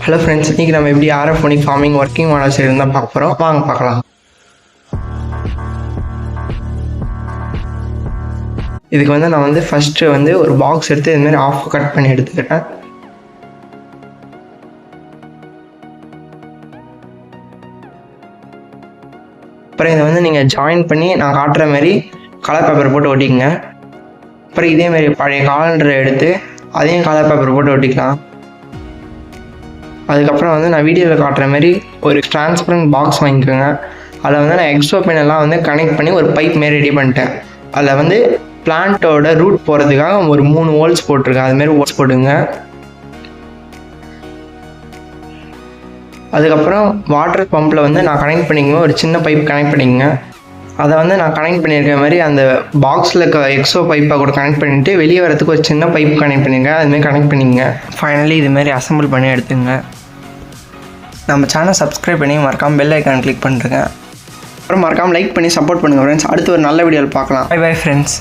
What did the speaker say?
Hello friends, இன்றைக்கி நம்ம எப்படி ஆரோஃபோனிக் ஃபார்மிங் ஒர்க்கிங் மாடல்ஸ் இருந்தால் பார்க்க போகிறோம். வாங்க பார்க்கலாம். இதுக்கு நான் ஃபஸ்ட்டு ஒரு பாக்ஸ் எடுத்து இதுமாதிரி ஆஃப் கட் பண்ணி எடுத்துக்கிட்டேன். அப்புறம் இதை நீங்கள் ஜாயின் பண்ணி நான் காட்டுற மாதிரி கலர் பேப்பர் போட்டு ஒட்டிக்கங்க. அப்புறம் இதேமாரி பழைய காலண்டரை எடுத்து அதையும் கலர் பேப்பர் போட்டு ஒட்டிக்கலாம். அதுக்கப்புறம் நான் வீடியோவில் காட்டுற மாதிரி ஒரு டிரான்ஸ்பரண்ட் பாக்ஸ் வாங்கிக்கோங்க. அதில் நான் எக்ஸோ பெனெல்லாம் கனெக்ட் பண்ணி ஒரு பைப் மாரி ரெடி பண்ணிட்டேன். அதில் பிளான்ட்டோட ரூட் போகிறதுக்காக ஒரு 3 ஹோல்ஸ் போட்டிருக்கேன். அதுமாரி ஹோல்ஸ் போட்டுங்க. அதுக்கப்புறம் வாட்டர் பம்பில் நான் கனெக்ட் பண்ணிக்குவேன். ஒரு சின்ன பைப் கனெக்ட் பண்ணிக்கங்க. அதை நான் கனெக்ட் பண்ணியிருக்க மாதிரி அந்த பாக்ஸில் எக்ஸோ பைப்பை கூட கனெக்ட் பண்ணிவிட்டு வெளியே வரதுக்கு ஒரு சின்ன பைப் கனெக்ட் பண்ணிங்க. அதுமாரி கனெக்ட் பண்ணிங்க. ஃபைனலி இதுமாரி அசம்பிள் பண்ணி எடுத்துங்க. நம்ம சேனல் சப்ஸ்கிரைப் பண்ணி மறக்காமல் பெல் ஐக்கான் கிளிக் பண்ணுறேங்க. அப்புறம் மறக்காமல் லைக் பண்ணி சப்போர்ட் பண்ணுங்கள் ஃப்ரெண்ட்ஸ். அடுத்து ஒரு நல்ல வீடியோவில் பார்க்கலாம். Bye bye friends.